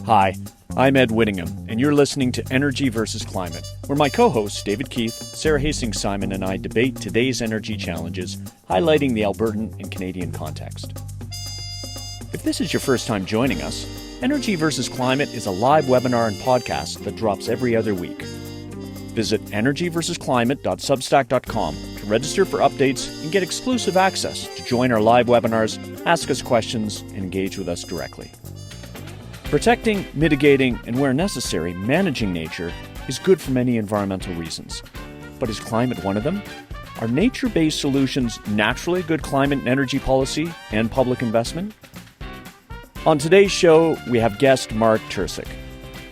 Hi, I'm Ed Whittingham, and you're listening to Energy versus Climate, where my co-hosts David Keith, Sarah Hastings-Simon, and I debate today's energy challenges, highlighting the Albertan and Canadian context. If this is your first time joining us, Energy versus Climate is a live webinar and podcast that drops every other week. Visit energyversusclimate.substack.com to register for updates and get exclusive access to join our live webinars, ask us questions, and engage with us directly. Protecting, mitigating, and where necessary, managing nature is good for many environmental reasons. But is climate one of them? Are nature-based solutions naturally good climate and energy policy and public investment? On today's show, we have guest Mark Tercek.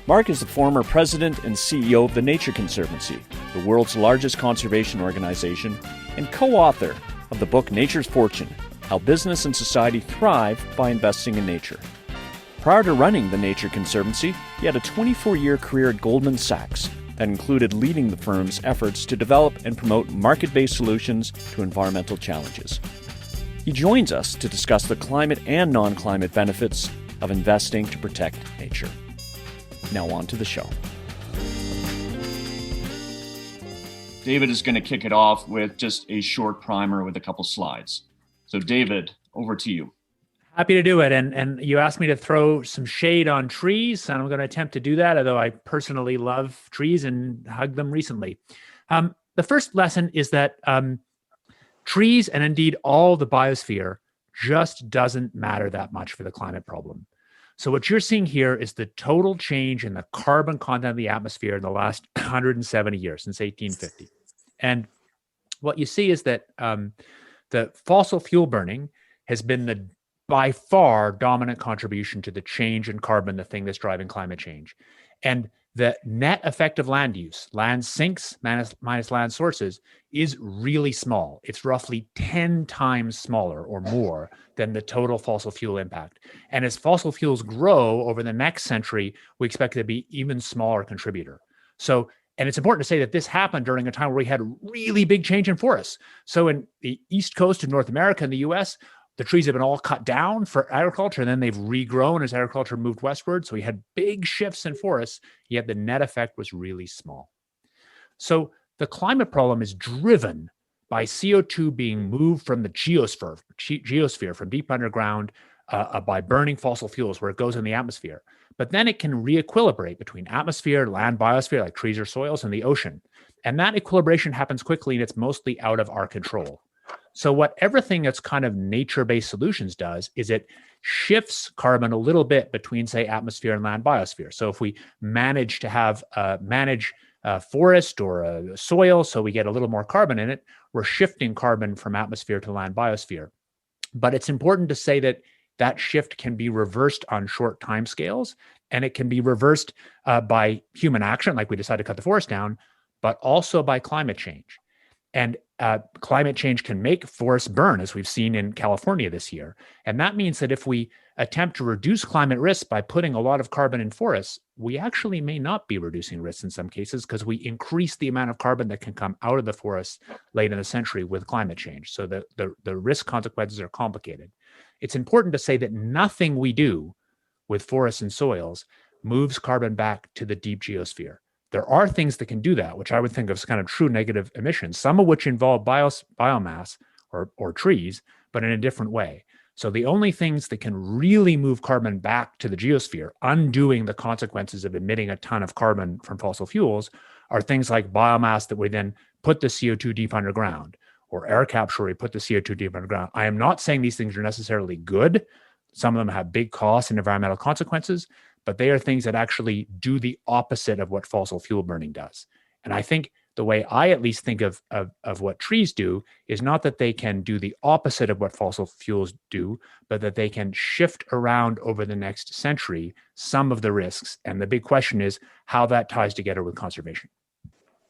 Mark is the former president and CEO of the Nature Conservancy, the world's largest conservation organization, and co-author of the book Nature's Fortune: How Business and Society Thrive by Investing in Nature. Prior to running the Nature Conservancy, he had a 24-year career at Goldman Sachs that included leading the firm's efforts to develop and promote market-based solutions to environmental challenges. He joins us to discuss the climate and non-climate benefits of investing to protect nature. Now on to the show. David is going to kick it off with just a short primer with a couple slides. So David, over to you. Happy to do it. And you asked me to throw some shade on trees, and I'm going to attempt to do that, although I personally love trees and hugged them recently. The first lesson is that trees, and indeed all the biosphere, just doesn't matter that much for the climate problem. So what you're seeing here is the total change in the carbon content of the atmosphere in the last 170 years, since 1850. And what you see is that the fossil fuel burning has been the by far dominant contribution to the change in carbon, the thing that's driving climate change. And the net effect of land use, land sinks minus land sources, is really small. It's roughly 10 times smaller or more than the total fossil fuel impact. And as fossil fuels grow over the next century, we expect it to be even smaller contributor. So, and it's important to say that this happened during a time where we had really big change in forests. So in the East Coast of North America and the US, the trees have been all cut down for agriculture, and then they've regrown as agriculture moved westward. So we had big shifts in forests, yet the net effect was really small. So the climate problem is driven by CO2 being moved from the geosphere from deep underground by burning fossil fuels where it goes in the atmosphere. But then it can re-equilibrate between atmosphere, land biosphere like trees or soils, and the ocean. And that equilibration happens quickly, and it's mostly out of our control. So what everything that's kind of nature-based solutions does is it shifts carbon a little bit between, say, atmosphere and land biosphere. So if we manage to have manage a forest or a soil so we get a little more carbon in it, we're shifting carbon from atmosphere to land biosphere. But it's important to say that that shift can be reversed on short timescales, and it can be reversed by human action, like we decide to cut the forest down, but also by climate change. And climate change can make forests burn, as we've seen in California this year. And that means that if we attempt to reduce climate risk by putting a lot of carbon in forests, we actually may not be reducing risks in some cases because we increase the amount of carbon that can come out of the forests late in the century with climate change. So the risk consequences are complicated. It's important to say that nothing we do with forests and soils moves carbon back to the deep geosphere. There are things that can do that, which I would think of as kind of true negative emissions, some of which involve biomass or trees, but in a different way. So the only things that can really move carbon back to the geosphere, undoing the consequences of emitting a ton of carbon from fossil fuels, are things like biomass that we then put the CO2 deep underground, or air capture where we put the CO2 deep underground. I am not saying these things are necessarily good. Some of them have big costs and environmental consequences, but they are things that actually do the opposite of what fossil fuel burning does. And I think the way I at least think of what trees do is not that they can do the opposite of what fossil fuels do, but that they can shift around over the next century some of the risks. And the big question is how that ties together with conservation.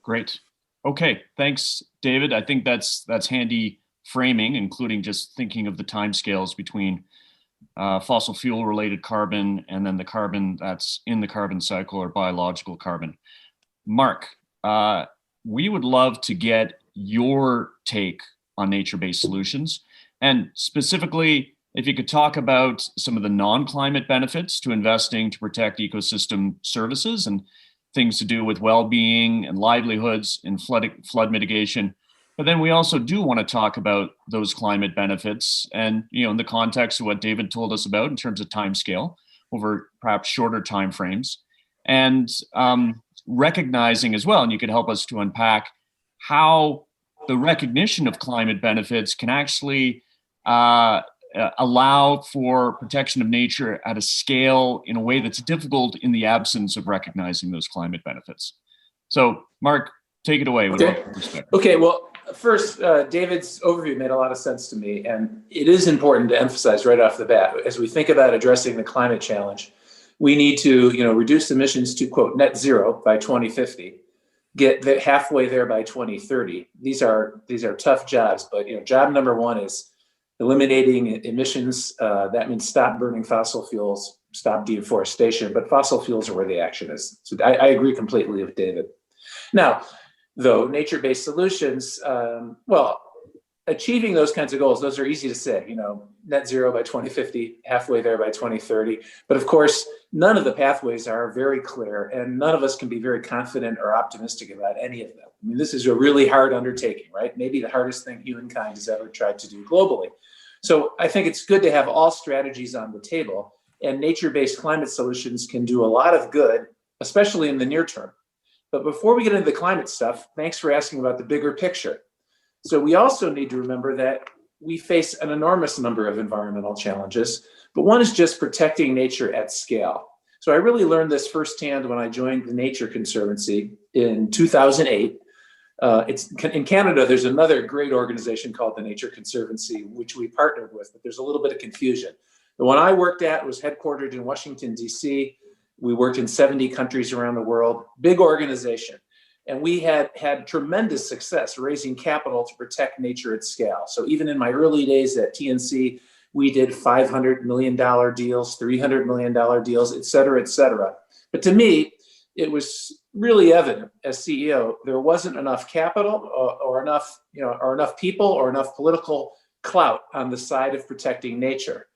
Great. Okay, thanks, David. I think that's handy framing, including just thinking of the timescales between fossil fuel related carbon and then the carbon that's in the carbon cycle or biological carbon. Mark, we would love to get your take on nature-based solutions, and specifically if you could talk about some of the non-climate benefits to investing to protect ecosystem services and things to do with well-being and livelihoods and flood mitigation. But then we also do want to talk about those climate benefits and, in the context of what David told us about in terms of time scale over perhaps shorter time frames, and recognizing as well, and you could help us to unpack how the recognition of climate benefits can actually allow for protection of nature at a scale in a way that's difficult in the absence of recognizing those climate benefits. So, Mark, take it away. Okay. Well, first, David's overview made a lot of sense to me, and it is important to emphasize right off the bat, as we think about addressing the climate challenge, we need to, reduce emissions to, quote, net zero by 2050, get halfway there by 2030. These are tough jobs, but job number one is eliminating emissions. That means stop burning fossil fuels, stop deforestation, but fossil fuels are where the action is. So I agree completely with David. Now, though, nature-based solutions, achieving those kinds of goals, those are easy to say, net zero by 2050, halfway there by 2030. But of course, none of the pathways are very clear, and none of us can be very confident or optimistic about any of them. I mean, this is a really hard undertaking, right? Maybe the hardest thing humankind has ever tried to do globally. So I think it's good to have all strategies on the table, and nature-based climate solutions can do a lot of good, especially in the near term. But before we get into the climate stuff, thanks for asking about the bigger picture. So we also need to remember that we face an enormous number of environmental challenges, but one is just protecting nature at scale. So I really learned this firsthand when I joined the Nature Conservancy in 2008. In Canada, there's another great organization called the Nature Conservancy, which we partnered with, but there's a little bit of confusion. The one I worked at was headquartered in Washington, D.C. We worked in 70 countries around the world, big organization. And we had tremendous success raising capital to protect nature at scale. So even in my early days at TNC, we did $500 million deals, $300 million deals, et cetera, et cetera. But to me, it was really evident as CEO, there wasn't enough capital or enough people or enough political clout on the side of protecting nature.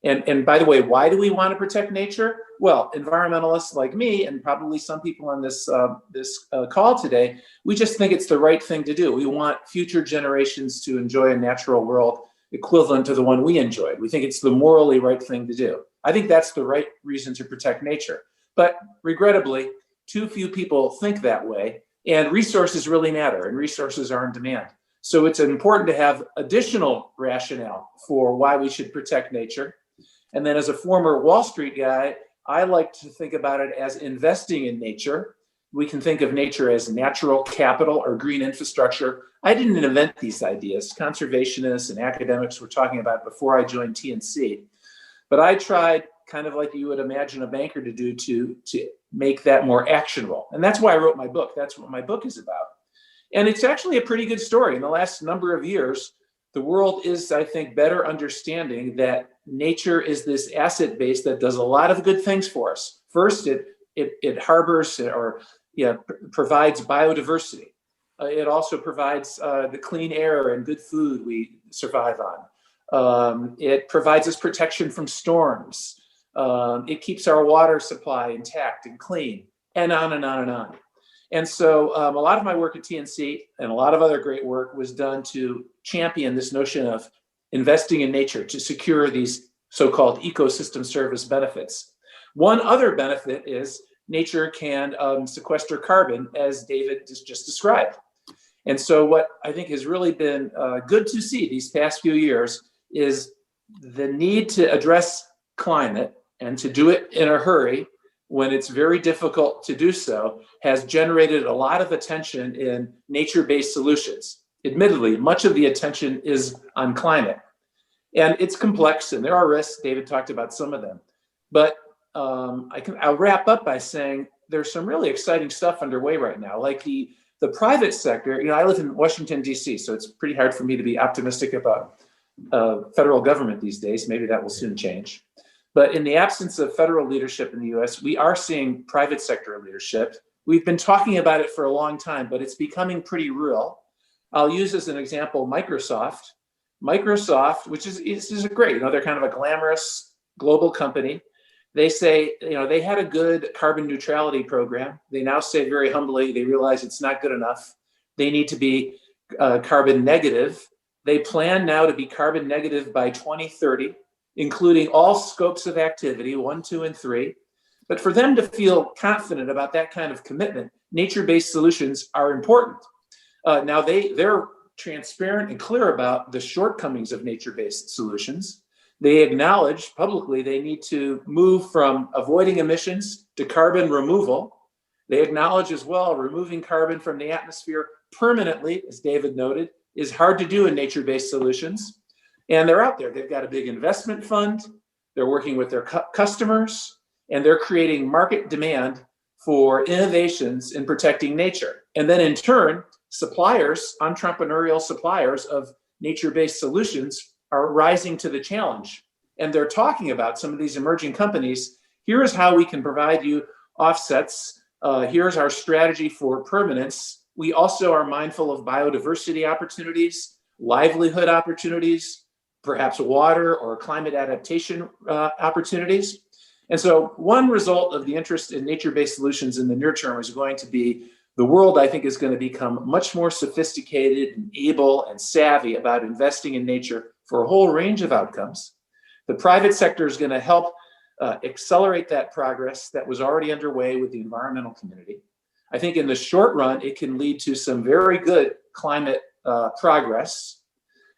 And by the way, why do we want to protect nature? Well, environmentalists like me, and probably some people on this call today, we just think it's the right thing to do. We want future generations to enjoy a natural world equivalent to the one we enjoyed. We think it's the morally right thing to do. I think that's the right reason to protect nature. But regrettably, too few people think that way, and resources really matter, and resources are in demand. So it's important to have additional rationale for why we should protect nature. And then as a former Wall Street guy, I like to think about it as investing in nature. We can think of nature as natural capital or green infrastructure. I didn't invent these ideas. Conservationists and academics were talking about it before I joined TNC. But I tried, kind of like you would imagine a banker to do, to make that more actionable. And that's why I wrote my book. That's what my book is about. And it's actually a pretty good story. In the last number of years, the world is, I think, better understanding that nature is this asset base that does a lot of good things for us. First, it harbors or provides biodiversity. It also provides the clean air and good food we survive on. It provides us protection from storms. It keeps our water supply intact and clean, and on and on and on. And so a lot of my work at TNC and a lot of other great work was done to champion this notion of investing in nature to secure these so-called ecosystem service benefits. One other benefit is nature can sequester carbon, as David just described. And so what I think has really been good to see these past few years is the need to address climate, and to do it in a hurry when it's very difficult to do so, has generated a lot of attention in nature-based solutions. Admittedly, much of the attention is on climate. And it's complex and there are risks. David talked about some of them. But I'll wrap up by saying there's some really exciting stuff underway right now. Like the private sector, I live in Washington, D.C., so it's pretty hard for me to be optimistic about federal government these days. Maybe that will soon change. But in the absence of federal leadership in the US, we are seeing private sector leadership. We've been talking about it for a long time, but it's becoming pretty real. I'll use as an example Microsoft. Microsoft, which is great, they're kind of a glamorous global company. They say, they had a good carbon neutrality program. They now say very humbly, they realize it's not good enough. They need to be carbon negative. They plan now to be carbon negative by 2030, including all scopes of activity, 1, 2, and 3. But for them to feel confident about that kind of commitment, nature-based solutions are important. Now they're transparent and clear about the shortcomings of nature-based solutions. They acknowledge publicly they need to move from avoiding emissions to carbon removal. They acknowledge as well removing carbon from the atmosphere permanently, as David noted, is hard to do in nature-based solutions. And they're out there. They've got a big investment fund. They're working with their customers, and they're creating market demand for innovations in protecting nature. And then in turn, suppliers, entrepreneurial suppliers of nature-based solutions are rising to the challenge. And they're talking about some of these emerging companies. Here is how we can provide you offsets. Here's our strategy for permanence. We also are mindful of biodiversity opportunities, livelihood opportunities, perhaps water or climate adaptation opportunities. And so one result of the interest in nature-based solutions in the near term is going to be the world, I think, is going to become much more sophisticated and able and savvy about investing in nature for a whole range of outcomes. The private sector is going to help accelerate that progress that was already underway with the environmental community. I think in the short run, it can lead to some very good climate progress.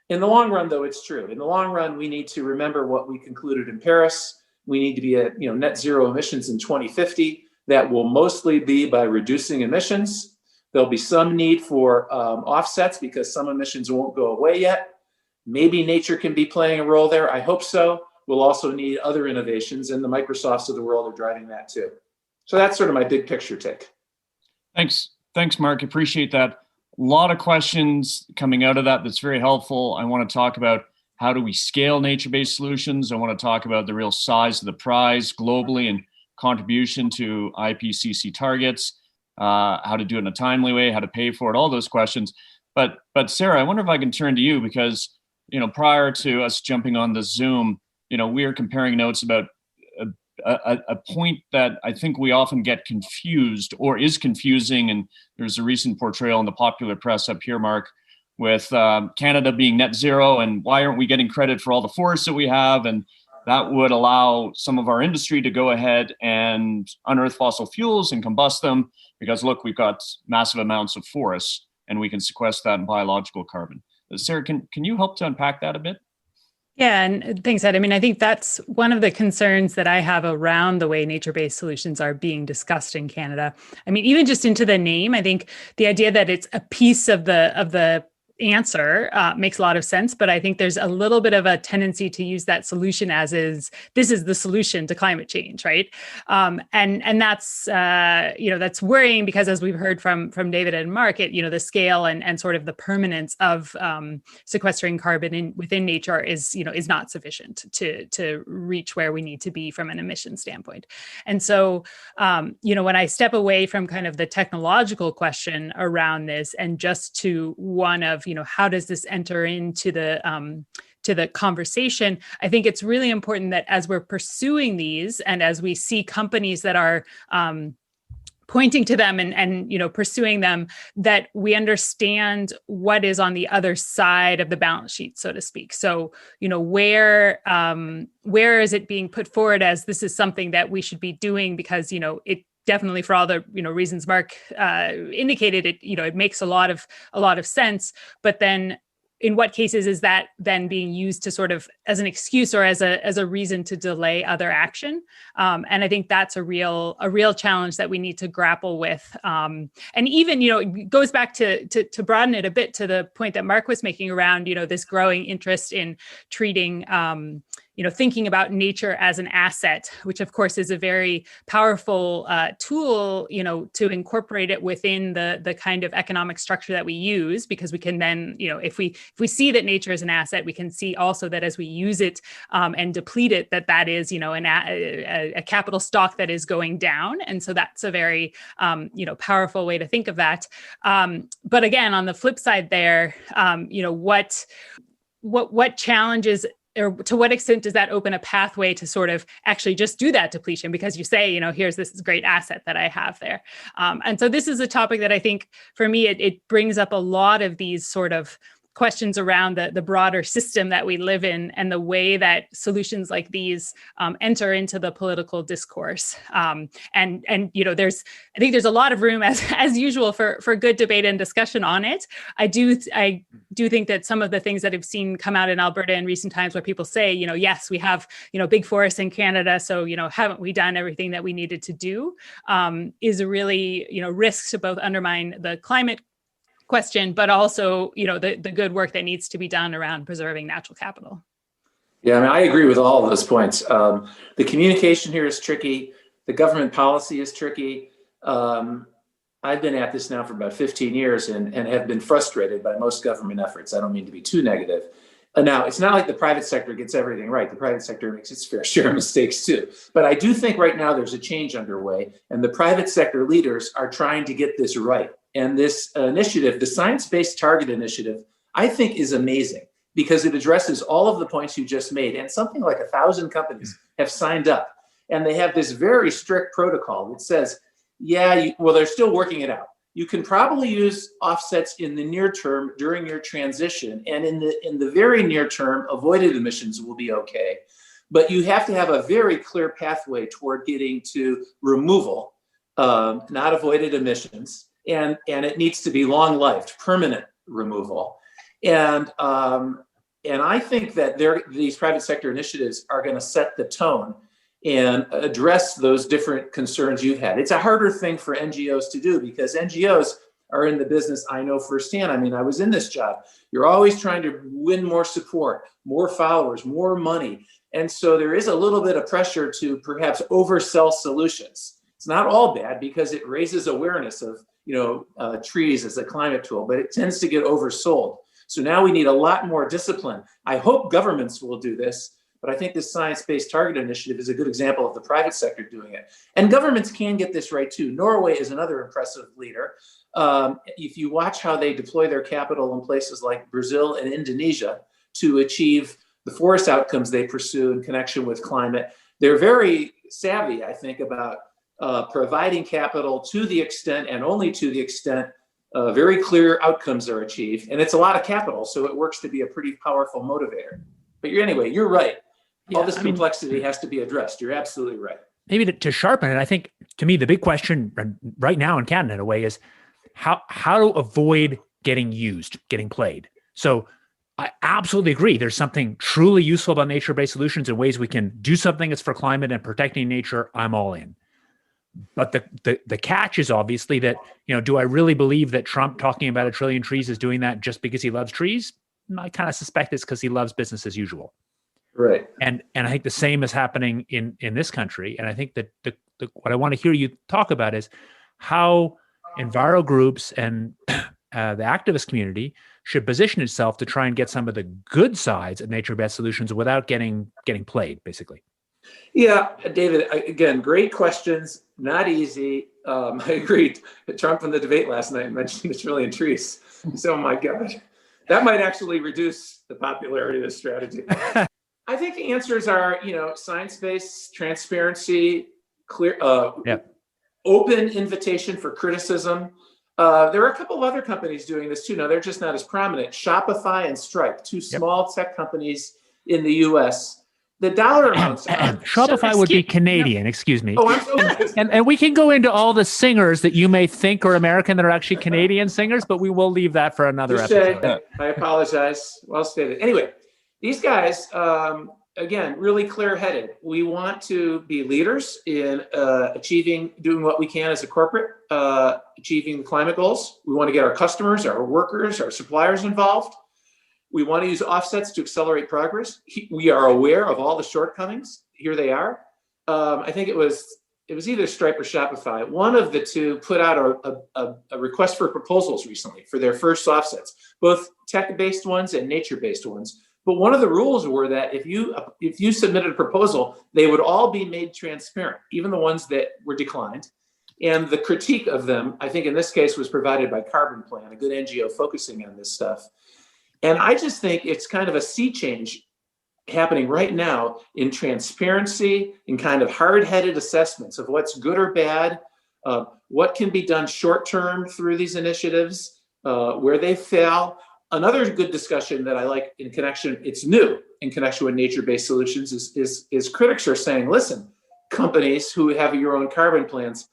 In the long run, though, it's true. In the long run, we need to remember what we concluded in Paris. We need to be at net zero emissions in 2050. That will mostly be by reducing emissions. There'll be some need for offsets because some emissions won't go away yet. Maybe nature can be playing a role there. I hope so. We'll also need other innovations, and the Microsofts of the world are driving that too. So that's sort of my big picture take. Thanks, Mark. Appreciate that. A lot of questions coming out of that. That's very helpful. I want to talk about how do we scale nature-based solutions. I want to talk about the real size of the prize globally and contribution to IPCC targets, how to do it in a timely way, how to pay for it, all those questions. But Sarah, I wonder if I can turn to you because, prior to us jumping on the Zoom, we are comparing notes about a point that I think we often get confused or is confusing. And there's a recent portrayal in the popular press up here, Mark, with Canada being net zero and why aren't we getting credit for all the forests that we have? And that would allow some of our industry to go ahead and unearth fossil fuels and combust them because, look, we've got massive amounts of forests and we can sequester that in biological carbon. Sarah, can you help to unpack that a bit? Yeah, and thanks, Ed. I mean, I think that's one of the concerns that I have around the way nature-based solutions are being discussed in Canada. I mean, even just into the name, I think the idea that it's a piece of the answer makes a lot of sense, but I think there's a little bit of a tendency to use that solution as this is the solution to climate change, right? And that's that's worrying because as we've heard from David and Mark, the scale and sort of the permanence of sequestering carbon within nature is not sufficient to reach where we need to be from an emission standpoint. And so when I step away from kind of the technological question around this and just to one of how does this enter into the conversation? I think it's really important that as we're pursuing these and as we see companies that are pointing to them and pursuing them, that we understand what is on the other side of the balance sheet, so to speak. So, where is it being put forward as this is something that we should be doing because, it definitely for all the reasons Mark indicated, it makes a lot of sense. But then, in what cases is that then being used to sort of as an excuse or as a reason to delay other action? And I think that's a real challenge that we need to grapple with. And even it goes back to broaden it a bit to the point that Mark was making around this growing interest in treating thinking about nature as an asset, which of course is a very powerful tool, to incorporate it within the kind of economic structure that we use, because we can then, if we see that nature is an asset, we can see also that as we use it and deplete it, that is, a capital stock that is going down. And so that's a very, powerful way to think what challenges, or to what extent does that open a pathway to sort of actually just do that depletion? Because you say, here's this great asset that I have there. And so this is a topic that I think for me, it brings up a lot of these sort of questions around the broader system that we live in and the way that solutions like these enter into the political discourse. I think there's a lot of room as usual for good debate and discussion on it. I do think that some of the things that I've seen come out in Alberta in recent times where people say, yes, we have, big forests in Canada. So, haven't we done everything that we needed to do, is really, risks to both undermine the climate question, but also, the good work that needs to be done around preserving natural capital. Yeah, I agree with all of those points. The communication here is tricky. The government policy is tricky. I've been at this now for about 15 years and have been frustrated by most government efforts. I don't mean to be too negative. Now, it's not like the private sector gets everything right. The private sector makes its fair share of mistakes too. But I do think right now there's a change underway, and the private sector leaders are trying to get this right. And this initiative, the Science-Based Target Initiative, I think is amazing because it addresses all of the points you just made. And something like 1,000 companies have signed up. And they have this very strict protocol that says, they're still working it out. You can probably use offsets in the near term during your transition. And in the very near term, avoided emissions will be okay. But you have to have a very clear pathway toward getting to removal, not avoided emissions. And it needs to be long-lived, permanent removal. And I think that these private sector initiatives are going to set the tone and address those different concerns you've had. It's a harder thing for NGOs to do because NGOs are in the business, I know firsthand. I mean, I was in this job. You're always trying to win more support, more followers, more money. And so there is a little bit of pressure to perhaps oversell solutions. It's not all bad because it raises awareness of trees as a climate tool, but it tends to get oversold. So now we need a lot more discipline. I hope governments will do this, but I think this Science-Based Target Initiative is a good example of the private sector doing it. And governments can get this right too. Norway is another impressive leader. If you watch how they deploy their capital in places like Brazil and Indonesia to achieve the forest outcomes they pursue in connection with climate, they're very savvy, I think, about providing capital to the extent and only to the extent very clear outcomes are achieved. And it's a lot of capital, so it works to be a pretty powerful motivator. But you're right. All this complexity has to be addressed. You're absolutely right. Maybe to sharpen it, I think, to me, the big question right now in Canada, in a way, is how to avoid getting played. So I absolutely agree. There's something truly useful about nature-based solutions and ways we can do something that's for climate and protecting nature. I'm all in. But the catch is obviously that, do I really believe that Trump talking about 1 trillion trees is doing that just because he loves trees? I kind of suspect it's because he loves business as usual. Right. And I think the same is happening in this country. And I think that what I want to hear you talk about is how enviro groups and the activist community should position itself to try and get some of the good sides of nature-based solutions without getting played, basically. Yeah, David, again, great questions. Not easy. I agreed. Trump in the debate last night mentioned 1 trillion trees. So, oh my God, that might actually reduce the popularity of this strategy. I think the answers are, science-based, transparency, clear, open invitation for criticism. There are a couple of other companies doing this too. Now, they're just not as prominent. Shopify and Stripe, two small tech companies in the U.S. The dollar amounts. Shopify would be Canadian, excuse me. Oh, I'm so and we can go into all the singers that you may think are American that are actually Canadian singers, but we will leave that for another episode. I apologize. Well stated. Anyway, these guys, again, really clear-headed. We want to be leaders in doing what we can as a corporate, achieving the climate goals. We want to get our customers, our workers, our suppliers involved. We want to use offsets to accelerate progress. We are aware of all the shortcomings. Here they are. I think it was either Stripe or Shopify. One of the two put out a request for proposals recently for their first offsets, both tech-based ones and nature-based ones. But one of the rules were that if you submitted a proposal, they would all be made transparent, even the ones that were declined. And the critique of them, I think in this case, was provided by Carbon Plan, a good NGO focusing on this stuff. And I just think it's kind of a sea change happening right now in transparency, in kind of hard-headed assessments of what's good or bad, what can be done short-term through these initiatives, where they fail. Another good discussion that I like in connection, it's new in connection with nature-based solutions, is critics are saying, listen, companies who have your own carbon plans,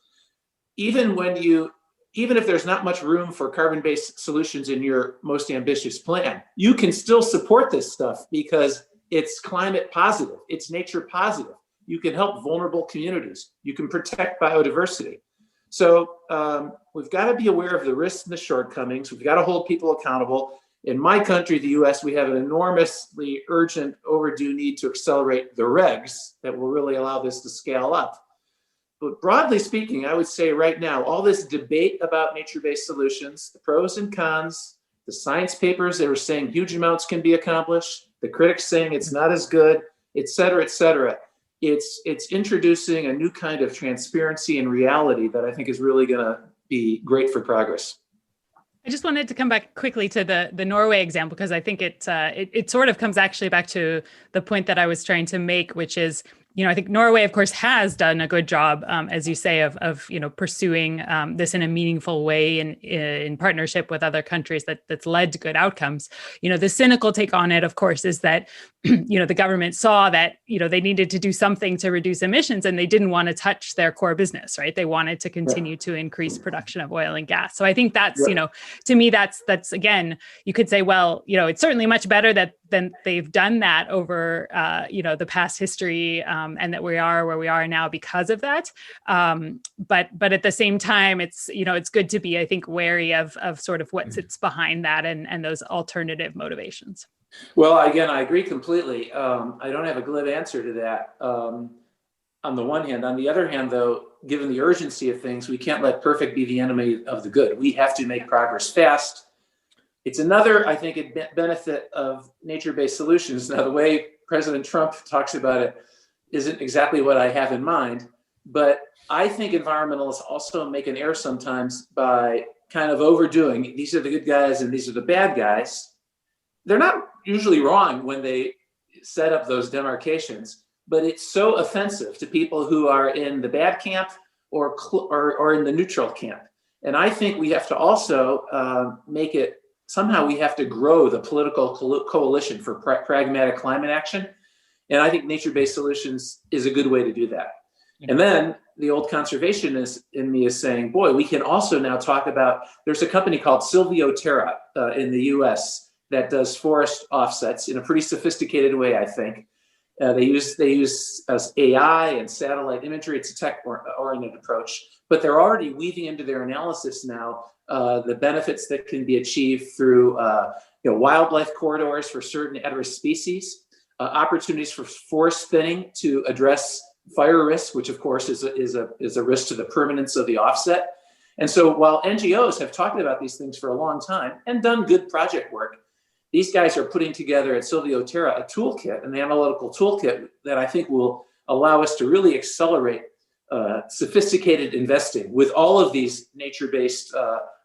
even if there's not much room for carbon-based solutions in your most ambitious plan, you can still support this stuff because it's climate positive, it's nature positive. You can help vulnerable communities. You can protect biodiversity. So we've got to be aware of the risks and the shortcomings. We've got to hold people accountable. In my country, the US, we have an enormously urgent, overdue need to accelerate the regs that will really allow this to scale up. But broadly speaking, I would say right now, all this debate about nature-based solutions, the pros and cons, the science papers that are saying huge amounts can be accomplished, the critics saying it's not as good, et cetera, it's introducing a new kind of transparency and reality that I think is really going to be great for progress. I just wanted to come back quickly to the Norway example, because I think it sort of comes actually back to the point that I was trying to make, which is, I think Norway, of course, has done a good job, as you say, of pursuing this in a meaningful way in partnership with other countries that's led to good outcomes. The cynical take on it, of course, is that the government saw that they needed to do something to reduce emissions, and they didn't want to touch their core business, right? They wanted to continue to increase production of oil and gas. So I think that's to me that's again, you could say, well, it's certainly much better than they've done that over the past history. And that we are where we are now because of that. But at the same time, it's good to be, I think, wary of sort of what sits behind that and those alternative motivations. Well, again, I agree completely. I don't have a glib answer to that on the one hand. On the other hand, though, given the urgency of things, we can't let perfect be the enemy of the good. We have to make progress fast. It's another, I think, benefit of nature-based solutions. Now, the way President Trump talks about it isn't exactly what I have in mind, but I think environmentalists also make an error sometimes by kind of overdoing, these are the good guys and these are the bad guys. They're not usually wrong when they set up those demarcations, but it's so offensive to people who are in the bad camp or in the neutral camp. And I think we have to also make it, somehow we have to grow the political coalition for pragmatic climate action. And I think nature-based solutions is a good way to do that. And then the old conservationist in me is saying, boy, we can also now talk about, there's a company called Silvio Terra in the US that does forest offsets in a pretty sophisticated way, I think. They use AI and satellite imagery. It's a tech-oriented approach, but they're already weaving into their analysis now the benefits that can be achieved through wildlife corridors for certain at-risk species. Opportunities for forest thinning to address fire risk, which of course is a risk to the permanence of the offset. And so while NGOs have talked about these things for a long time and done good project work, these guys are putting together at Silvio Terra a toolkit, an analytical toolkit that I think will allow us to really accelerate sophisticated investing with all of these nature-based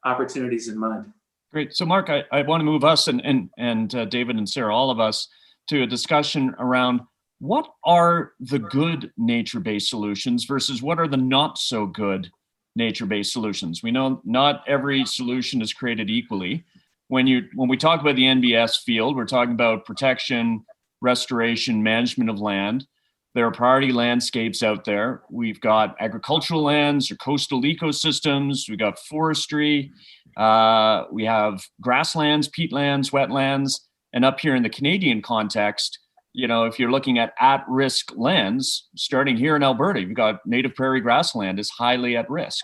opportunities in mind. Great. So Mark, I want to move us and David and Sarah, all of us, to a discussion around what are the good nature-based solutions versus what are the not so good nature-based solutions. We know not every solution is created equally. When we talk about the NBS field, we're talking about protection, restoration, management of land. There are priority landscapes out there. We've got agricultural lands or coastal ecosystems. We've got forestry. We have grasslands, peatlands, wetlands. And up here in the Canadian context, if you're looking at-risk lands, starting here in Alberta, you've got native prairie grassland is highly at risk.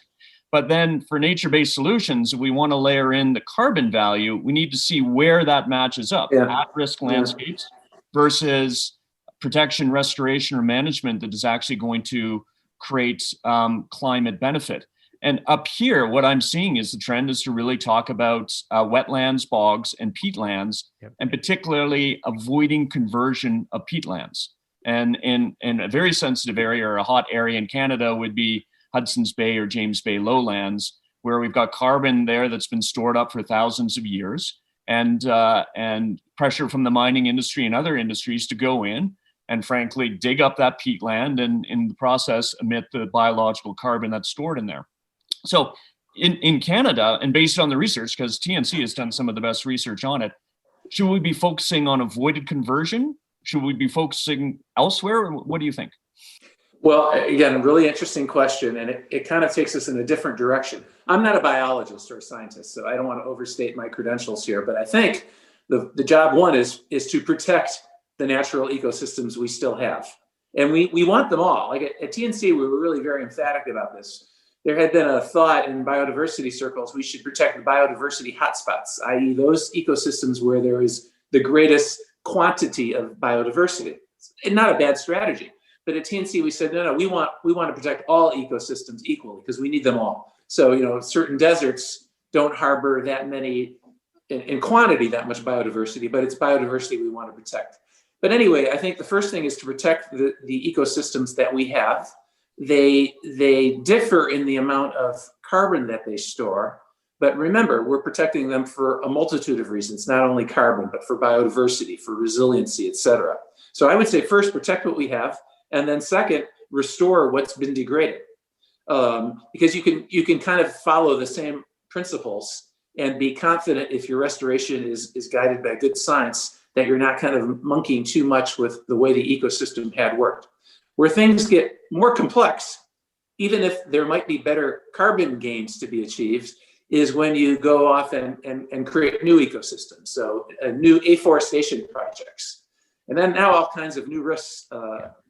But then for nature-based solutions, if we want to layer in the carbon value, we need to see where that matches up. At-risk landscapes versus protection, restoration, or management that is actually going to create climate benefit. And up here, what I'm seeing is the trend is to really talk about wetlands, bogs, and peatlands, and particularly avoiding conversion of peatlands. And in a very sensitive area or a hot area in Canada would be Hudson's Bay or James Bay lowlands, where we've got carbon there that's been stored up for thousands of years. and pressure from the mining industry and other industries to go in and frankly dig up that peatland and in the process emit the biological carbon that's stored in there. So in Canada, and based on the research, because TNC has done some of the best research on it, should we be focusing on avoided conversion? Should we be focusing elsewhere? What do you think? Well, again, really interesting question, and it kind of takes us in a different direction. I'm not a biologist or a scientist, so I don't want to overstate my credentials here, but I think the job one is to protect the natural ecosystems we still have. And we want them all. Like at TNC, we were really very emphatic about this. There had been a thought in biodiversity circles, we should protect the biodiversity hotspots, i.e. those ecosystems where there is the greatest quantity of biodiversity. And not a bad strategy. But at TNC, we said, no, we want to protect all ecosystems equally because we need them all. So, certain deserts don't harbor that many in quantity, that much biodiversity, but it's biodiversity we want to protect. But anyway, I think the first thing is to protect the ecosystems that we have. They differ in the amount of carbon that they store. But remember, we're protecting them for a multitude of reasons, not only carbon, but for biodiversity, for resiliency, et cetera. So I would say first, protect what we have. And then second, restore what's been degraded. Because you can kind of follow the same principles and be confident if your restoration is guided by good science that you're not kind of monkeying too much with the way the ecosystem had worked. Where things get more complex, even if there might be better carbon gains to be achieved, is when you go off and create new ecosystems. So new afforestation projects. And then now all kinds of new risks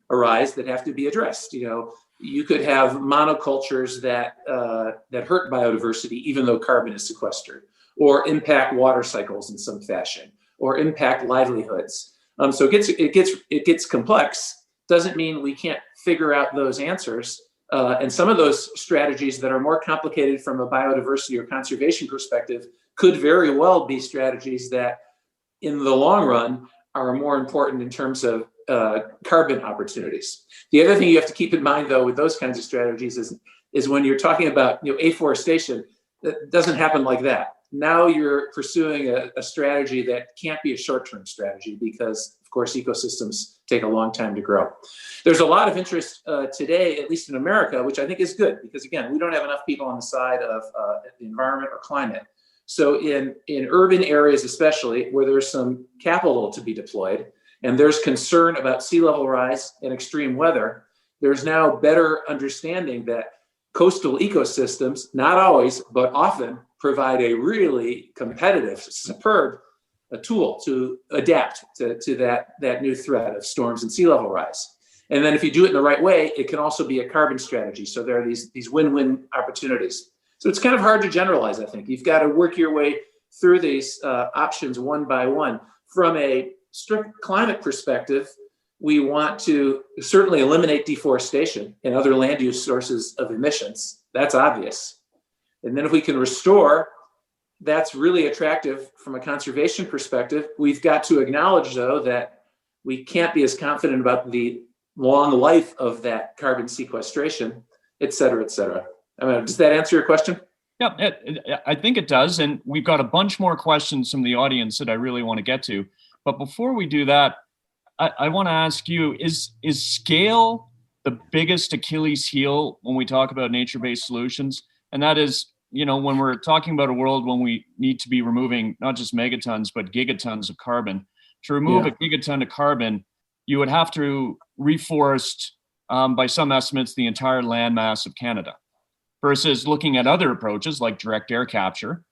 arise that have to be addressed. You could have monocultures that hurt biodiversity, even though carbon is sequestered, or impact water cycles in some fashion, or impact livelihoods. So it gets complex. Doesn't mean we can't figure out those answers. And some of those strategies that are more complicated from a biodiversity or conservation perspective could very well be strategies that, in the long run, are more important in terms of carbon opportunities. The other thing you have to keep in mind, though, with those kinds of strategies is when you're talking about afforestation, that doesn't happen like that. Now you're pursuing a strategy that can't be a short-term strategy because, of course, ecosystems take a long time to grow. There's a lot of interest today, at least in America, which I think is good because, again, we don't have enough people on the side of the environment or climate. So in urban areas, especially where there's some capital to be deployed, and there's concern about sea level rise and extreme weather, there's now better understanding that coastal ecosystems, not always, but often, provide a really competitive, superb tool to adapt to that new threat of storms and sea level rise. And then if you do it in the right way, it can also be a carbon strategy. So there are these win-win opportunities. So it's kind of hard to generalize, I think. You've got to work your way through these options one by one. From a strict climate perspective, we want to certainly eliminate deforestation and other land use sources of emissions. That's obvious. And then if we can restore, that's really attractive from a conservation perspective. We've got to acknowledge, though, that we can't be as confident about the long life of that carbon sequestration, et cetera, et cetera. Does that answer your question? Yeah, I think it does. And we've got a bunch more questions from the audience that I really want to get to. But before we do that, I want to ask you, is scale the biggest Achilles heel when we talk about nature-based solutions? And that is, when we're talking about a world when we need to be removing not just megatons, but gigatons of carbon. To remove a gigaton of carbon, you would have to reforest, by some estimates, the entire landmass of Canada. Versus looking at other approaches like direct air capture,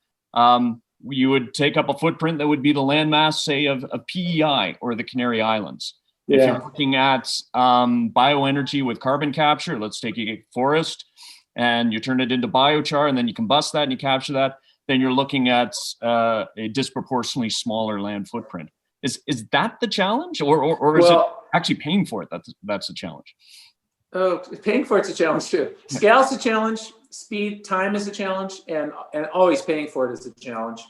you would take up a footprint that would be the landmass, say, of PEI or the Canary Islands. Yeah. If you're looking at bioenergy with carbon capture, let's take a forest and you turn it into biochar and then you combust that and you capture that, then you're looking at a disproportionately smaller land footprint. Is that the challenge, or is it actually paying for it that's the challenge? Oh, paying for it's a challenge too. Scale's a challenge. Speed, time is a challenge, and always paying for it is a challenge.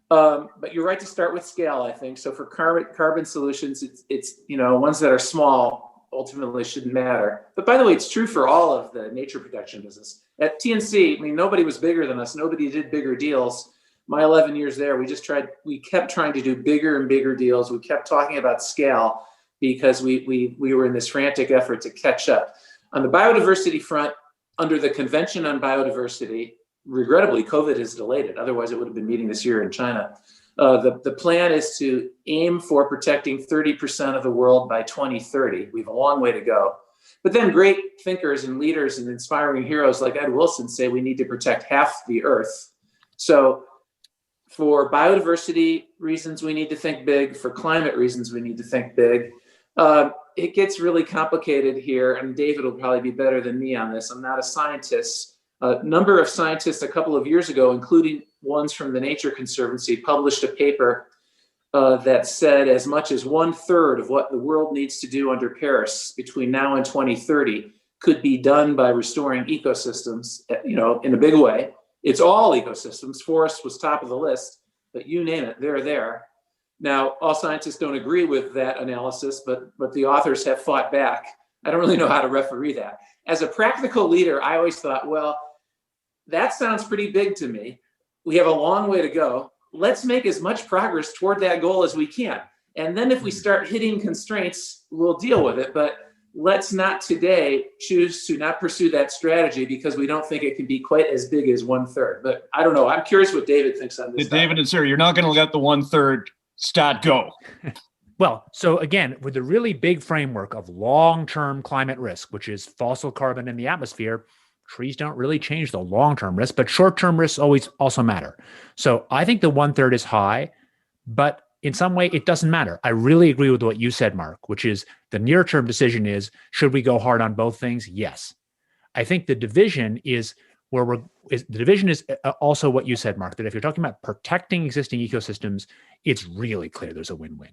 But you're right to start with scale, I think. So for carbon solutions, it's ones that are small ultimately shouldn't matter. But by the way, it's true for all of the nature protection business. At TNC, nobody was bigger than us. Nobody did bigger deals. my 11 years there, we kept trying to do bigger and bigger deals. We kept talking about scale because we were in this frantic effort to catch up. On the biodiversity front, under the Convention on Biodiversity, regrettably, COVID has delayed it. Otherwise, it would have been meeting this year in China. The plan is to aim for protecting 30% of the world by 2030. We have a long way to go. But then great thinkers and leaders and inspiring heroes like Ed Wilson say we need to protect half the Earth. So for biodiversity reasons, we need to think big. For climate reasons, we need to think big. It gets really complicated here, and David will probably be better than me on this. I'm not a scientist. A number of scientists a couple of years ago, including ones from the Nature Conservancy, published a paper that said as much as 1/3 of what the world needs to do under Paris between now and 2030 could be done by restoring ecosystems, in a big way. It's all ecosystems. Forest was top of the list, but you name it, they're there. Now, all scientists don't agree with that analysis, but the authors have fought back. I don't really know how to referee that. As a practical leader, I always thought, well, that sounds pretty big to me. We have a long way to go. Let's make as much progress toward that goal as we can. And then if we start hitting constraints, we'll deal with it. But let's not today choose to not pursue that strategy because we don't think it can be quite as big as 1/3. But I don't know. I'm curious what David thinks on this. David and Sarah, you're not going to let the 1/3 stat go. Well, so again, with the really big framework of long-term climate risk, which is fossil carbon in the atmosphere, trees don't really change the long-term risk, but short-term risks always also matter. So I think the 1/3 is high, but in some way it doesn't matter. I really agree with what you said, Mark, which is the near-term decision is, should we go hard on both things? Yes. I think the division is also what you said, Mark, that if you're talking about protecting existing ecosystems, it's really clear there's a win-win.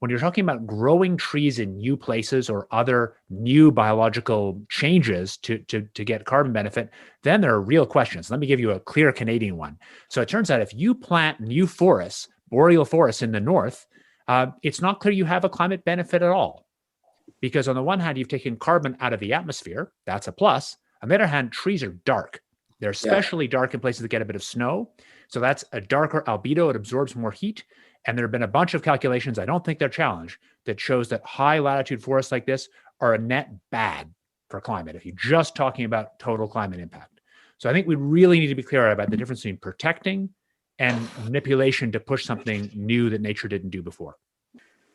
When you're talking about growing trees in new places or other new biological changes to get carbon benefit, then there are real questions. Let me give you a clear Canadian one. So it turns out if you plant new forests, boreal forests in the north, it's not clear you have a climate benefit at all. Because on the one hand, you've taken carbon out of the atmosphere. That's a plus. On the other hand, trees are dark. They're especially dark in places that get a bit of snow. So that's a darker albedo. It absorbs more heat. And there have been a bunch of calculations, I don't think they're challenged, that shows that high latitude forests like this are a net bad for climate if you're just talking about total climate impact. So I think we really need to be clear about the difference between protecting and manipulation to push something new that nature didn't do before.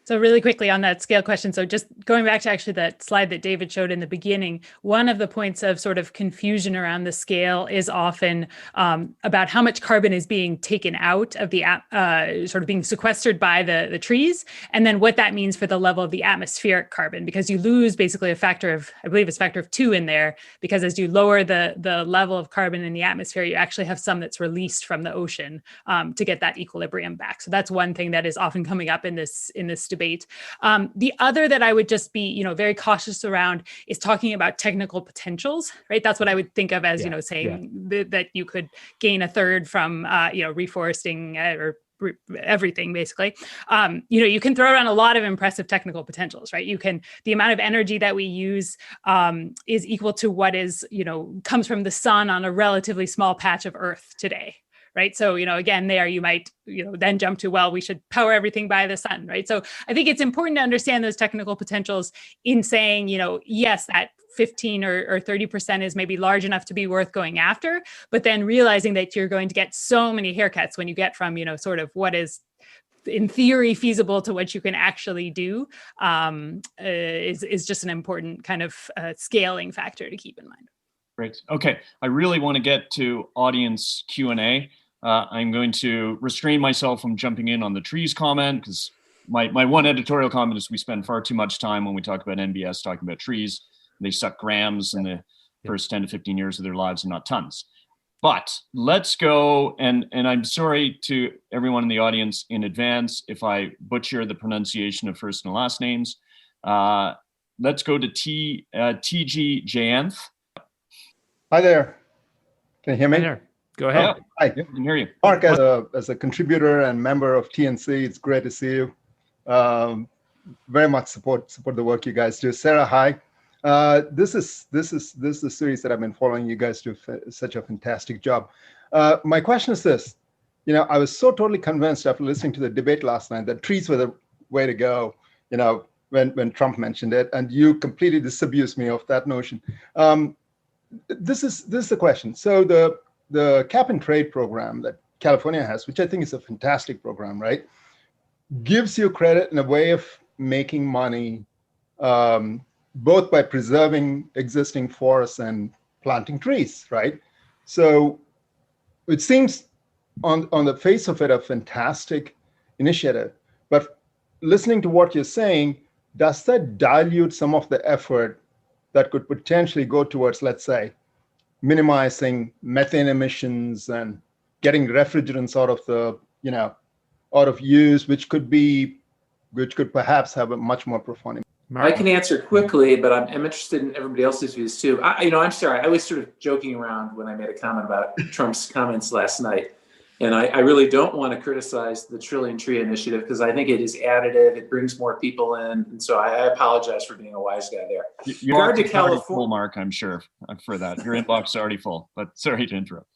So really quickly on that scale question. So just going back to actually that slide that David showed in the beginning, one of the points of sort of confusion around the scale is often about how much carbon is being taken out of the sort of being sequestered by the trees, and then what that means for the level of the atmospheric carbon, because you lose basically a factor of, I believe it's a factor of 2 in there, because as you lower the level of carbon in the atmosphere, you actually have some that's released from the ocean to get that equilibrium back. So that's one thing that is often coming up in this debate. The other that I would just be, very cautious around is talking about technical potentials, right? That's what I would think of as, saying that you could gain 1/3 from, reforesting or everything basically. You can throw around a lot of impressive technical potentials, right? The amount of energy that we use is equal to what is, comes from the sun on a relatively small patch of Earth today. Right. So, again, there you might, then jump to, well, we should power everything by the sun. Right. So I think it's important to understand those technical potentials in saying, yes, that 15 or 30% is maybe large enough to be worth going after, but then realizing that you're going to get so many haircuts when you get from, sort of what is in theory feasible to what you can actually do is just an important kind of scaling factor to keep in mind. Great. Okay. I really want to get to audience Q&A. I'm going to restrain myself from jumping in on the trees comment because my one editorial comment is we spend far too much time when we talk about NBS talking about trees. They suck grams in the first 10 to 15 years of their lives and not tons. But let's go, and I'm sorry to everyone in the audience in advance if I butcher the pronunciation of first and last names. Let's go to TG Jayanth. Hi there. Can you hear me? Hi there. Go ahead. Hi. Yeah, I can hear you. Mark, as a contributor and member of TNC, it's great to see you. Very much support the work you guys do. Sarah, hi. This is a series that I've been following. You guys do such a fantastic job. My question is this: I was so totally convinced after listening to the debate last night that trees were the way to go, when Trump mentioned it, and you completely disabused me of that notion. This is the question. So the cap and trade program that California has, which I think is a fantastic program, right, gives you credit in a way of making money, both by preserving existing forests and planting trees, right? So it seems on the face of it a fantastic initiative, but listening to what you're saying, does that dilute some of the effort that could potentially go towards, let's say, minimizing methane emissions and getting refrigerants out of use, which could perhaps have a much more profound impact? I can answer quickly, but I'm interested in everybody else's views too. I'm sorry. I was sort of joking around when I made a comment about Trump's comments last night. And I really don't want to criticize the Trillion Tree Initiative because I think it is additive. It brings more people in. And so I apologize for being a wise guy there. Your inbox is already full, Mark, I'm sure, for that. Your inbox is already full, but sorry to interrupt.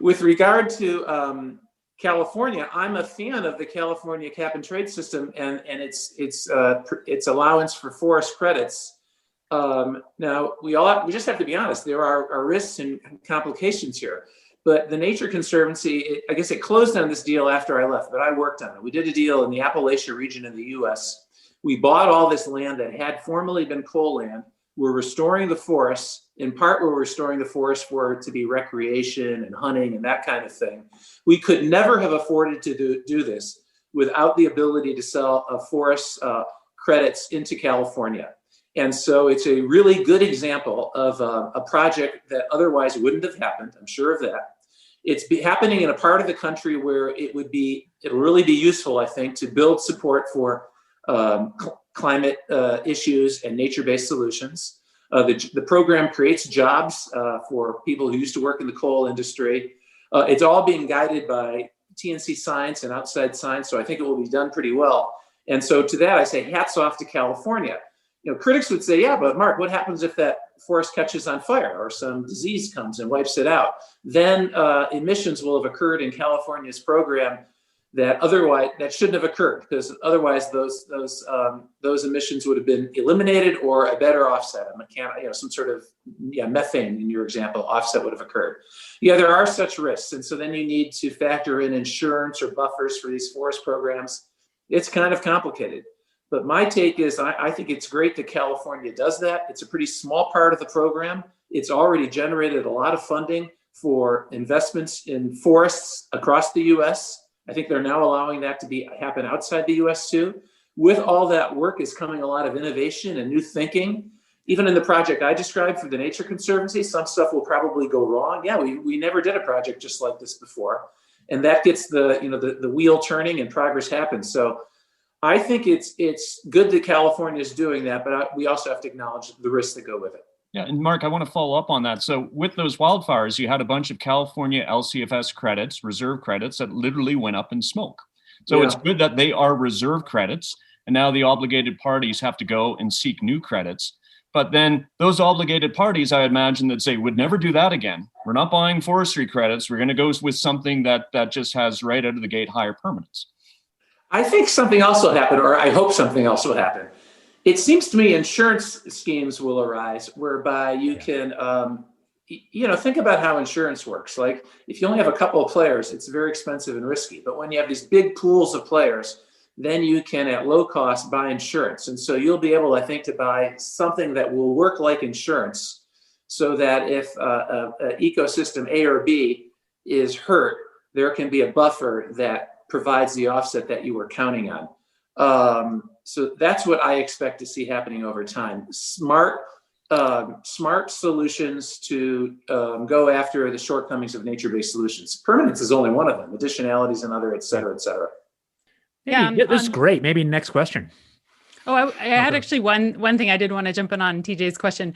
With regard to California, I'm a fan of the California cap and trade system and its allowance for forest credits. Now, we just have to be honest. There are risks and complications here. But the Nature Conservancy, I guess it closed on this deal after I left, but I worked on it. We did a deal in the Appalachia region of the US. We bought all this land that had formerly been coal land. We're restoring the forests. In part, we're restoring the forest for it to be recreation and hunting and that kind of thing. We could never have afforded to do this without the ability to sell forest credits into California. And so it's a really good example of a project that otherwise wouldn't have happened. I'm sure of that. It's happening in a part of the country where it'll really be useful, I think, to build support for climate issues and nature-based solutions. The program creates jobs for people who used to work in the coal industry. It's all being guided by TNC science and outside science, so I think it will be done pretty well. And so to that, I say hats off to California. Critics would say, yeah, but Mark, what happens if that forest catches on fire or some disease comes and wipes it out? Then emissions will have occurred in California's program that shouldn't have occurred because otherwise those emissions would have been eliminated or a better offset, some sort of methane in your example offset would have occurred. Yeah, there are such risks, and so then you need to factor in insurance or buffers for these forest programs. It's kind of complicated. But my take is I think it's great that California does that. It's a pretty small part of the program. It's already generated a lot of funding for investments in forests across the U.S. I think they're now allowing that to happen outside the U.S. too. With all that work is coming a lot of innovation and new thinking. Even in the project I described for the Nature Conservancy, some stuff will probably go wrong. Yeah, we never did a project just like this before. And that gets the wheel turning and progress happens. So I think it's good that California is doing that, but we also have to acknowledge the risks that go with it. Yeah, and Mark, I want to follow up on that. So with those wildfires, you had a bunch of California LCFS credits, reserve credits that literally went up in smoke. So It's good that they are reserve credits, and now the obligated parties have to go and seek new credits. But then those obligated parties, I imagine that say, would never do that again. We're not buying forestry credits. We're going to go with something that just has right out of the gate higher permanence. I think something else will happen, or I hope something else will happen. It seems to me insurance schemes will arise whereby you can, think about how insurance works. Like if you only have a couple of players, it's very expensive and risky. But when you have these big pools of players, then you can at low cost buy insurance. And so you'll be able, I think, to buy something that will work like insurance so that if ecosystem A or B is hurt, there can be a buffer that provides the offset that you were counting on. So that's what I expect to see happening over time. Smart solutions to go after the shortcomings of nature-based solutions. Permanence is only one of them. Additionality is another, et cetera, et cetera. Yeah, this is great. Maybe next question. Oh, I had actually one thing I did want to jump in on TJ's question,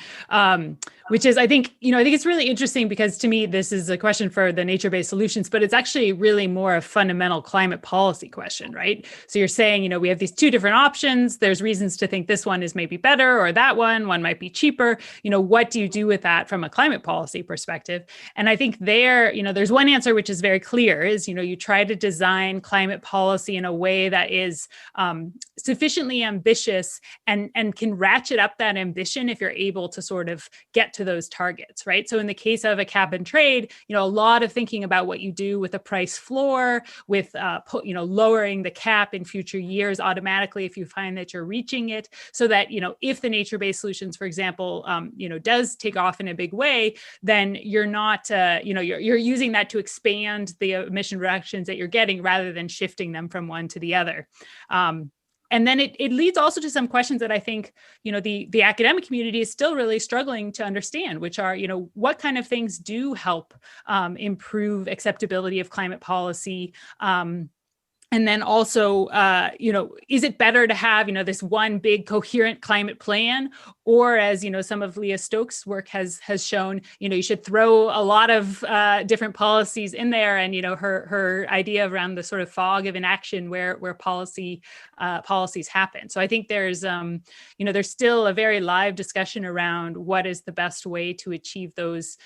which is I think it's really interesting because to me this is a question for the nature-based solutions, but it's actually really more a fundamental climate policy question, right? So you're saying we have these two different options. There's reasons to think this one is maybe better or that one might be cheaper. What do you do with that from a climate policy perspective? And I think there's one answer which is very clear is you try to design climate policy in a way that is sufficiently ambitious and can ratchet up that ambition if you're able to sort of get to those targets, right? So in the case of a cap and trade, a lot of thinking about what you do with a price floor, with lowering the cap in future years automatically if you find that you're reaching it, so that if the nature-based solutions, for example, does take off in a big way, then you're not you're using that to expand the emission reductions that you're getting rather than shifting them from one to the other. And then it leads also to some questions that I think, the academic community is still really struggling to understand, which are, what kind of things do help improve acceptability of climate policy? And then also, is it better to have, this one big coherent climate plan? Or as, some of Leah Stokes' work has shown, you should throw a lot of different policies in there. And, her idea around the sort of fog of inaction where policies happen. So I think there's still a very live discussion around what is the best way to achieve those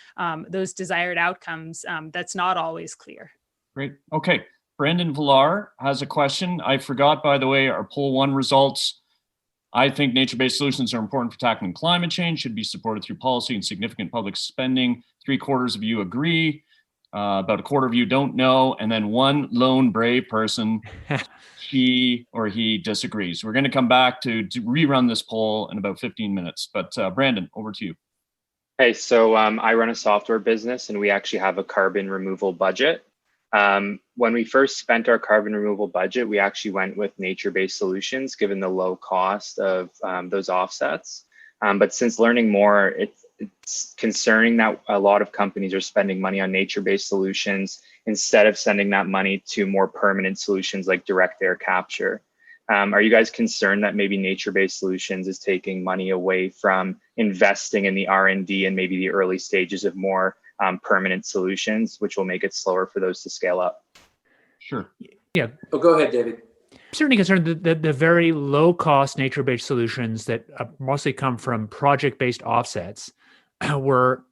desired outcomes. That's not always clear. Great. Okay. Brendan Villar has a question. I forgot, by the way, our poll 1 results. I think nature-based solutions are important for tackling climate change, should be supported through policy and significant public spending. 3/4 of you agree. About a quarter of you don't know. And then one lone brave person, she or he disagrees. We're going to come back to rerun this poll in about 15 minutes. But Brandon, over to you. Hey, so I run a software business and we actually have a carbon removal budget. When we first spent our carbon removal budget, we actually went with nature-based solutions, given the low cost of those offsets. But since learning more, it's concerning that a lot of companies are spending money on nature-based solutions instead of sending that money to more permanent solutions like direct air capture. Are you guys concerned that maybe nature-based solutions is taking money away from investing in the R&D and maybe the early stages of more permanent solutions, which will make it slower for those to scale up? Sure. Yeah. Oh, go ahead, David. I'm certainly concerned that the very low-cost nature-based solutions that mostly come from project-based offsets were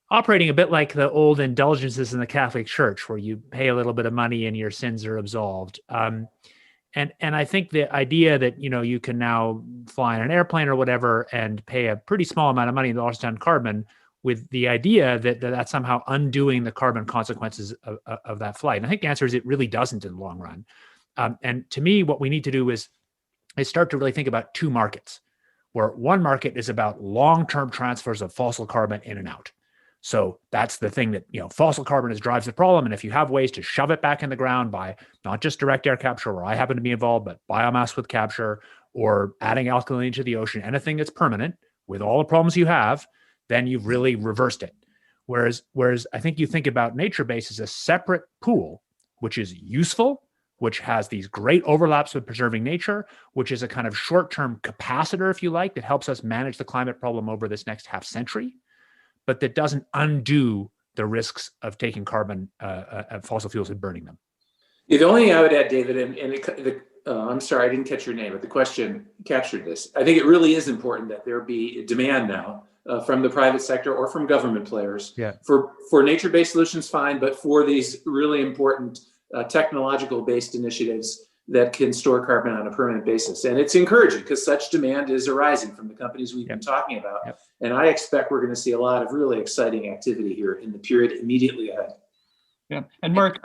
operating a bit like the old indulgences in the Catholic Church, where you pay a little bit of money and your sins are absolved. And I think the idea that you can now fly in an airplane or whatever and pay a pretty small amount of money to offset carbon, with the idea that that's somehow undoing the carbon consequences of that flight. And I think the answer is it really doesn't in the long run. And to me, what we need to do is start to really think about two markets, where one market is about long-term transfers of fossil carbon in and out. So that's the thing that, fossil carbon drives the problem. And if you have ways to shove it back in the ground by not just direct air capture, where I happen to be involved, but biomass with capture or adding alkalinity to the ocean, anything that's permanent with all the problems you have, then you've really reversed it. Whereas I think you think about nature-based as a separate pool, which is useful, which has these great overlaps with preserving nature, which is a kind of short-term capacitor, if you like, that helps us manage the climate problem over this next half century, but that doesn't undo the risks of taking carbon, fossil fuels and burning them. Yeah, the only thing I would add, David, I'm sorry, I didn't catch your name, but the question captured this. I think it really is important that there be demand now from the private sector or from government players for nature-based solutions, fine, but for these really important technological-based initiatives that can store carbon on a permanent basis. And it's encouraging because such demand is arising from the companies we've been talking about. Yep. And I expect we're going to see a lot of really exciting activity here in the period immediately ahead. Yeah. And Mark,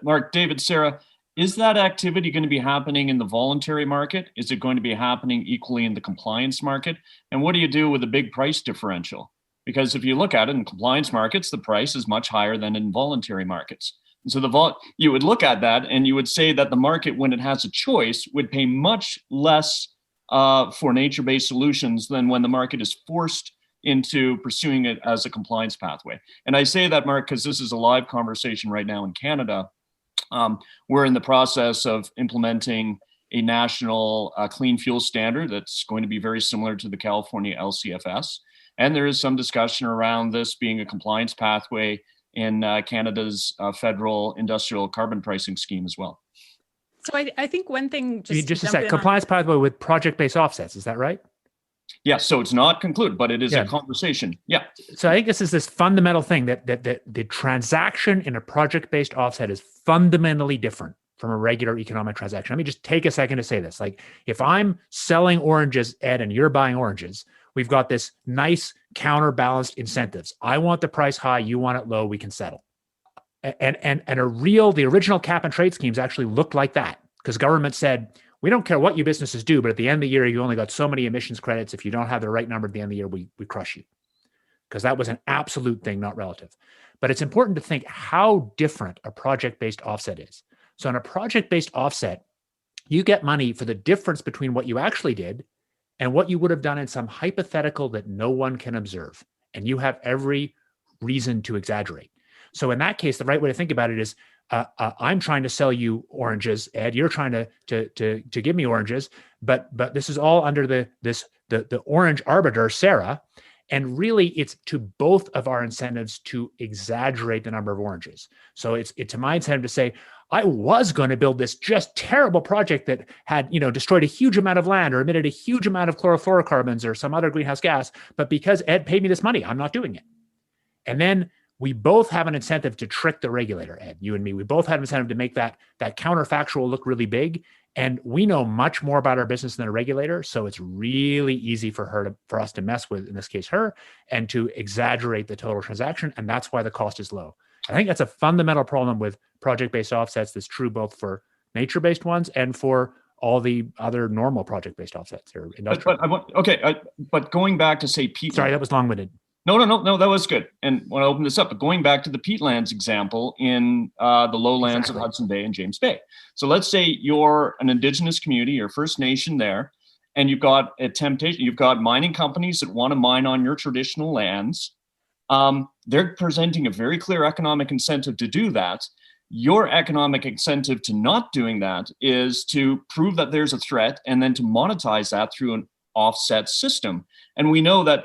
Mark, David, Sarah, is that activity going to be happening in the voluntary market? Is it going to be happening equally in the compliance market? And what do you do with a big price differential? Because if you look at it in compliance markets, the price is much higher than in voluntary markets. And so you would look at that and you would say that the market, when it has a choice, would pay much less for nature-based solutions than when the market is forced into pursuing it as a compliance pathway. And I say that, Mark, because this is a live conversation right now in Canada. We're in the process of implementing a national clean fuel standard that's going to be very similar to the California LCFS. And there is some discussion around this being a compliance pathway in Canada's federal industrial carbon pricing scheme as well. So I think one thing, just a sec, compliance pathway with project-based offsets, is that right? Yeah, so it's not concluded, but it is a conversation. Yeah. So I think this fundamental thing that the transaction in a project-based offset is fundamentally different from a regular economic transaction. Let me just take a second to say this. Like, if I'm selling oranges, Ed, and you're buying oranges, we've got this nice counterbalanced incentives. I want the price high, you want it low, we can settle. And the original cap and trade schemes actually looked like that, because government said, we don't care what you businesses do, but at the end of the year, you only got so many emissions credits. If you don't have the right number at the end of the year, we crush you. Because that was an absolute thing, not relative. But it's important to think how different a project-based offset is. So in a project-based offset, you get money for the difference between what you actually did and what you would have done in some hypothetical that no one can observe. And you have every reason to exaggerate. So in that case, the right way to think about it is, I'm trying to sell you oranges, Ed. You're trying to give me oranges, but this is all under the orange arbiter, Sarah, and really it's to both of our incentives to exaggerate the number of oranges. So it's to my incentive to say, I was going to build this just terrible project that had destroyed a huge amount of land or emitted a huge amount of chlorofluorocarbons or some other greenhouse gas, but because Ed paid me this money, I'm not doing it. And then we both have an incentive to trick the regulator, Ed, you and me. We both have an incentive to make that counterfactual look really big. And we know much more about our business than a regulator. So it's really easy for us to mess with, in this case, her, and to exaggerate the total transaction. And that's why the cost is low. I think that's a fundamental problem with project-based offsets that's true both for nature-based ones and for all the other normal project-based offsets or industrial. But going back to say peatland. Sorry, that was long-winded. No, that was good. And when I open this up, but going back to the peatlands example in the lowlands of Hudson Bay and James Bay. So let's say you're an indigenous community or First Nation there, and you've got a temptation. You've got mining companies that want to mine on your traditional lands. They're presenting a very clear economic incentive to do that. Your economic incentive to not doing that is to prove that there's a threat and then to monetize that through an offset system. And we know that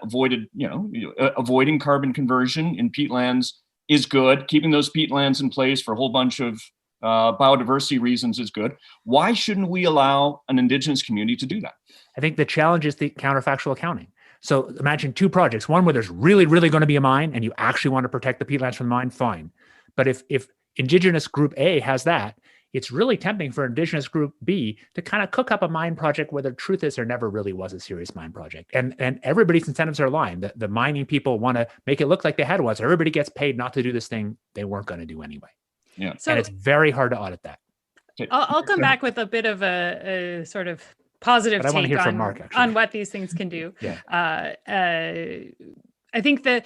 avoiding carbon conversion in peatlands is good. Keeping those peatlands in place for a whole bunch of biodiversity reasons is good. Why shouldn't we allow an Indigenous community to do that? I think the challenge is the counterfactual accounting. So imagine two projects, one where there's really, really going to be a mine and you actually want to protect the peatlands from the mine, fine. But if Indigenous Group A has that, it's really tempting for Indigenous Group B to kind of cook up a mine project where the truth is there never really was a serious mine project. And everybody's incentives are aligned. The mining people want to make it look like they had one. So everybody gets paid not to do this thing they weren't going to do anyway. Yeah. So, and it's very hard to audit that. I'll come back with a bit of a sort of positive take from Mark, on what these things can do. Yeah. I think that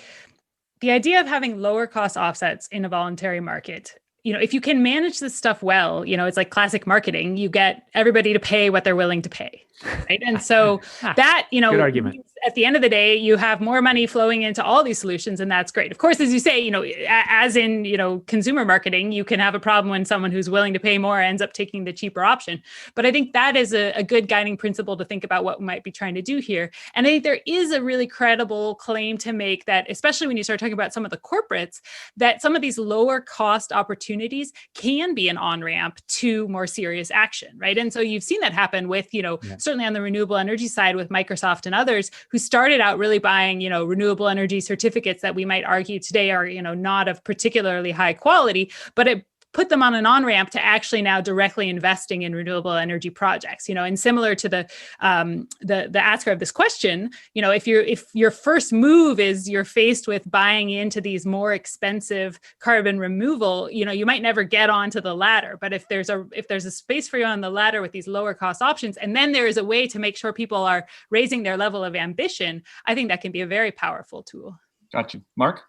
the idea of having lower cost offsets in a voluntary market, if you can manage this stuff well, it's like classic marketing, you get everybody to pay what they're willing to pay. Right. And so that, good argument. At the end of the day, you have more money flowing into all these solutions, and that's great. Of course, as you say, as in, consumer marketing, you can have a problem when someone who's willing to pay more ends up taking the cheaper option. But I think that is a good guiding principle to think about what we might be trying to do here. And I think there is a really credible claim to make that, especially when you start talking about some of the corporates, that some of these lower cost opportunities can be an on-ramp to more serious action, right? And so you've seen that happen with, certainly on the renewable energy side with Microsoft and others who started out really buying, renewable energy certificates that we might argue today are, not of particularly high quality, but it put them on an on-ramp to actually now directly investing in renewable energy projects, and similar to the asker of this question, if your first move is you're faced with buying into these more expensive carbon removal, you might never get onto the ladder. But if there's a space for you on the ladder with these lower cost options, and then there is a way to make sure people are raising their level of ambition, I think that can be a very powerful tool. Got you. Mark?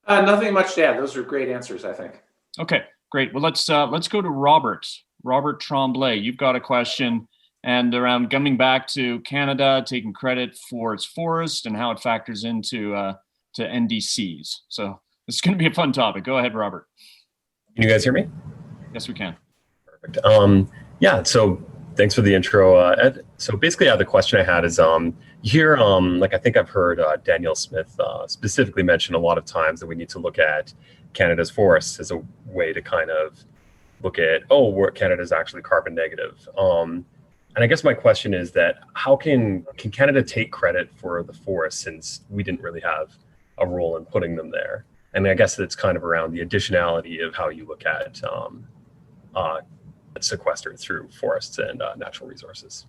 Nothing much to add. Those are great answers, I think. Okay. Great. Well, let's go to Robert Tremblay. You've got a question and around coming back to Canada, taking credit for its forest and how it factors into to NDCs. So this is going to be a fun topic. Go ahead, Robert. Can you guys hear me? Yes, we can. Perfect. Yeah. So Thanks for the intro, Ed. So basically, the question I had is, here, like I think I've heard Danielle Smith specifically mention a lot of times that we need to look at Canada's forests as a way to kind of look at, where Canada is actually carbon negative. And I guess my question is that how can Canada take credit for the forests since we didn't really have a role in putting them there? And I guess it's kind of around the additionality of how you look at sequestered through forests and natural resources.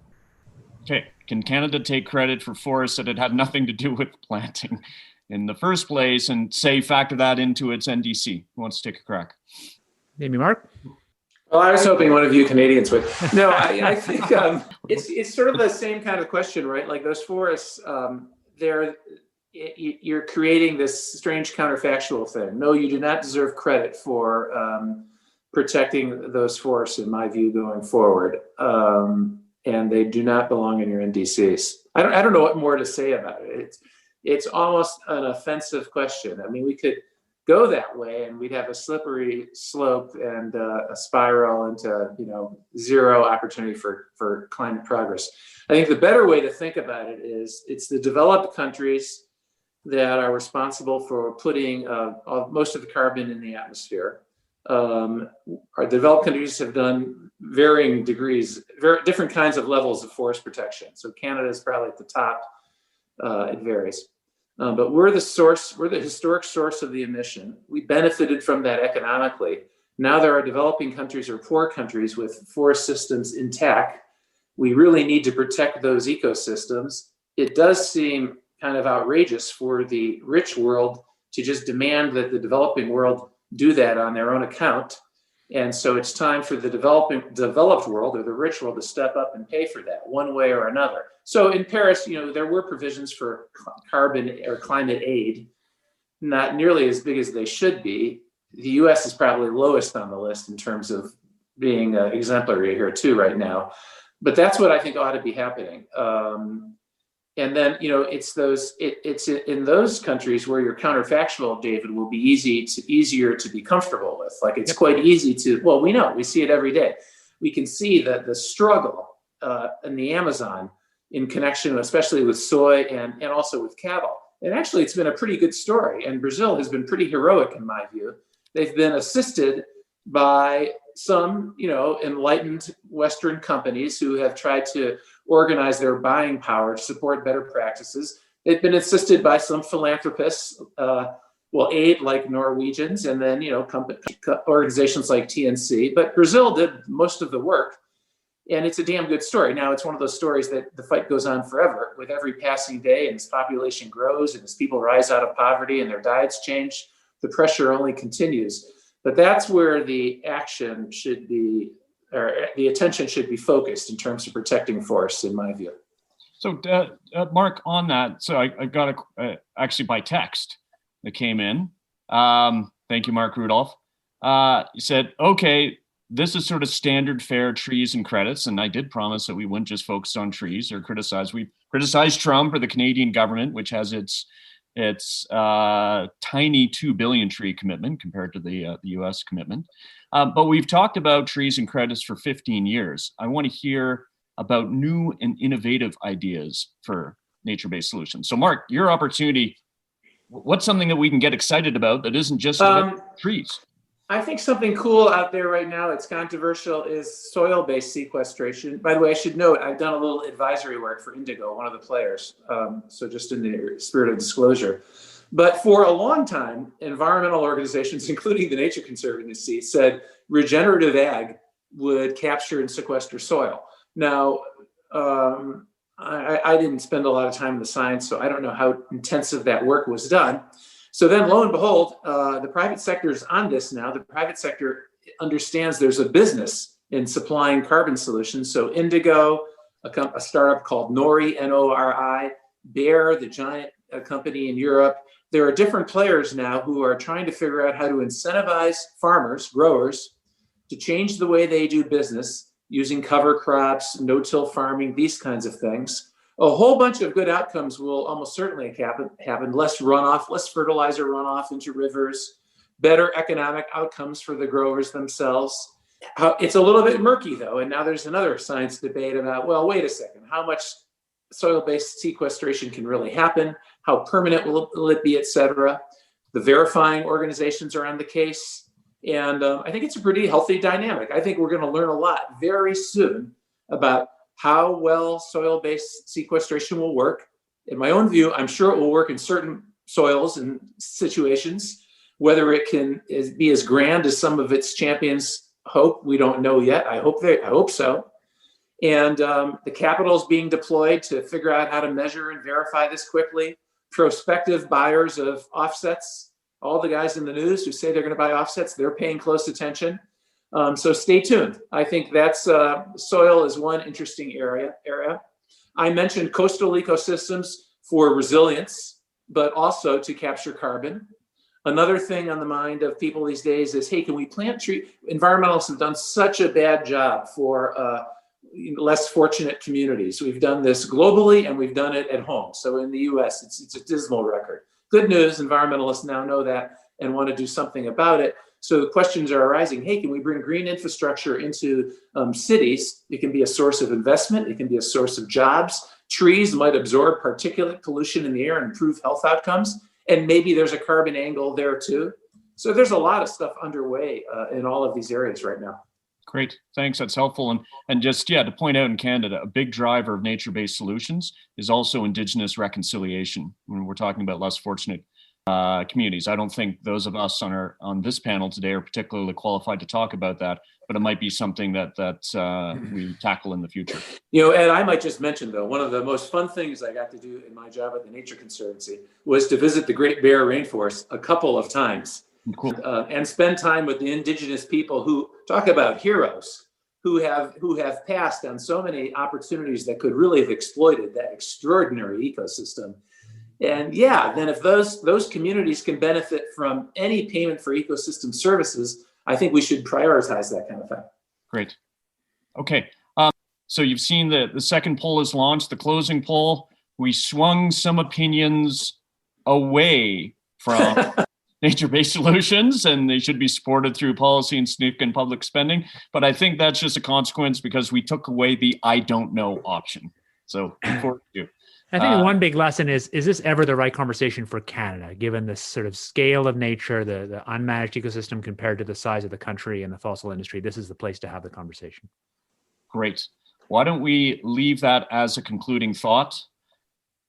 Okay, can Canada take credit for forests that it had nothing to do with planting in the first place, and say factor that into its NDC? Who wants to take a crack? Maybe Mark? Well, I was hoping one of you Canadians would. No, I think it's sort of the same kind of question, right? Like those forests, you're creating this strange counterfactual thing. No, you do not deserve credit for protecting those forests, in my view, going forward. And they do not belong in your NDCs. I don't know what more to say about it. It's almost an offensive question. I mean, we could go that way and we'd have a slippery slope and a spiral into, zero opportunity for climate progress. I think the better way to think about it is it's the developed countries that are responsible for putting most of the carbon in the atmosphere. Our developed countries have done varying degrees, very different kinds of levels of forest protection. So Canada is probably at the top. It varies. But we're the historic source of the emission. We benefited from that economically. Now there are developing countries or poor countries with forest systems intact. We really need to protect those ecosystems. It does seem kind of outrageous for the rich world to just demand that the developing world do that on their own account. And so it's time for the developed world or the rich world to step up and pay for that one way or another. So in Paris, there were provisions for carbon or climate aid, not nearly as big as they should be. The US is probably lowest on the list in terms of being exemplary here too right now. But that's what I think ought to be happening. And then, it's in those countries where your counterfactual, David, will be easier to be comfortable with. Like it's quite easy to, we see it every day. We can see that the struggle in the Amazon in connection, especially with soy and also with cattle. And actually, it's been a pretty good story. And Brazil has been pretty heroic in my view. They've been assisted by some, enlightened Western companies who have tried to organize their buying power to support better practices. They've been assisted by some philanthropists, aid like Norwegians, and then, organizations like TNC. But Brazil did most of the work, and it's a damn good story. Now, it's one of those stories that the fight goes on forever with every passing day, and as population grows and as people rise out of poverty and their diets change, the pressure only continues. But that's where the action should be, or the attention should be focused in terms of protecting forests, in my view. So, Mark, on that, so I got actually by text that came in. Thank you, Mark Rudolph. You said, okay, this is sort of standard fare trees and credits. And I did promise that we wouldn't just focus on trees or criticize. We criticized Trump or the Canadian government, which has its tiny 2 billion tree commitment compared to the US commitment. But we've talked about trees and credits for 15 years. I want to hear about new and innovative ideas for nature-based solutions. So Mark, your opportunity, what's something that we can get excited about that isn't just about trees? I think something cool out there right now that's controversial is soil-based sequestration. By the way, I should note, I've done a little advisory work for Indigo, one of the players. So just in the spirit of disclosure. But for a long time, environmental organizations, including the Nature Conservancy, said regenerative ag would capture and sequester soil. Now, I didn't spend a lot of time in the science, so I don't know how intensive that work was done. So then, lo and behold, the private sector is on this now. The private sector understands there's a business in supplying carbon solutions. So Indigo, a startup called Nori, N-O-R-I, Bayer, the giant company in Europe. There are different players now who are trying to figure out how to incentivize farmers, growers, to change the way they do business using cover crops, no-till farming, these kinds of things. A whole bunch of good outcomes will almost certainly happen. Less runoff, less fertilizer runoff into rivers, better economic outcomes for the growers themselves. It's a little bit murky, though. And now there's another science debate about, well, wait a second, how much soil-based sequestration can really happen? How permanent will it be, et cetera? The verifying organizations are on the case. And I think it's a pretty healthy dynamic. I think we're going to learn a lot very soon about how well soil-based sequestration will work. In my own view, I'm sure it will work in certain soils and situations. Whether it can be as grand as some of its champions hope, we don't know yet. I hope so. And the capital is being deployed to figure out how to measure and verify this quickly. Prospective buyers of offsets, all the guys in the news who say they're going to buy offsets, they're paying close attention. So stay tuned. I think that's soil is one interesting area. I mentioned coastal ecosystems for resilience, but also to capture carbon. Another thing on the mind of people these days is, hey, can we plant trees? Environmentalists have done such a bad job for less fortunate communities. We've done this globally and we've done it at home. So in the US, it's a dismal record. Good news, environmentalists now know that and want to do something about it. So the questions are arising, hey, can we bring green infrastructure into cities? It can be a source of investment. It can be a source of jobs. Trees might absorb particulate pollution in the air and improve health outcomes. And maybe there's a carbon angle there too. So there's a lot of stuff underway in all of these areas right now. Great, thanks. That's helpful. And just, to point out in Canada, a big driver of nature-based solutions is also Indigenous reconciliation. When we're talking about less fortunate communities, I don't think those of us on this panel today are particularly qualified to talk about that, but it might be something that we tackle in the future. Ed, I might just mention, though, one of the most fun things I got to do in my job at the Nature Conservancy was to visit the Great Bear Rainforest a couple of times. Cool. And spend time with the Indigenous people who talk about heroes, who have passed on so many opportunities that could really have exploited that extraordinary ecosystem. And then if those communities can benefit from any payment for ecosystem services, I think we should prioritize that kind of thing. Great. Okay. So you've seen the second poll is launched, the closing poll. We swung some opinions away from nature-based solutions, and they should be supported through policy and significant public spending. But I think that's just a consequence because we took away the I don't know option. So for you. I think one big lesson is this ever the right conversation for Canada, given the sort of scale of nature, the unmanaged ecosystem compared to the size of the country and the fossil industry? This is the place to have the conversation. Great. Why don't we leave that as a concluding thought?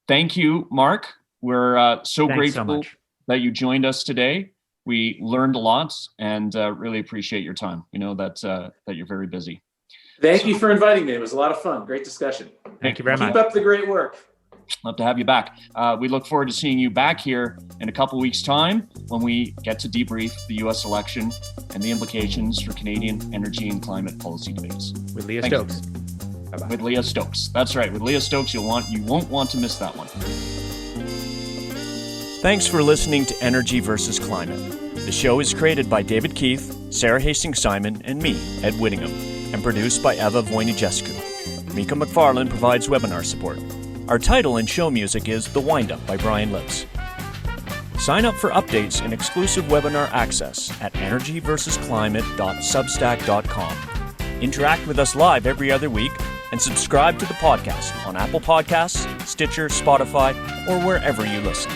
Thank you, Mark. We're so grateful that you joined us today. We learned a lot and really appreciate your time. We know that you're very busy. Thank you for inviting me. It was a lot of fun. Great discussion. Thank you very much. Keep up the great work. Love to have you back. We look forward to seeing you back here in a couple weeks' time when we get to debrief the U.S. election and the implications for Canadian energy and climate policy debates. With Leah Stokes. Bye-bye. With Leah Stokes. That's right. With Leah Stokes, you won't want to miss that one. Thanks for listening to Energy versus Climate. The show is created by David Keith, Sarah Hastings-Simon, and me, Ed Whittingham, and produced by Eva Wojnijescu. Mika McFarlane provides webinar support. Our title and show music is The Wind-Up by Brian Lips. Sign up for updates and exclusive webinar access at energyversusclimate.substack.com. Interact with us live every other week and subscribe to the podcast on Apple Podcasts, Stitcher, Spotify, or wherever you listen.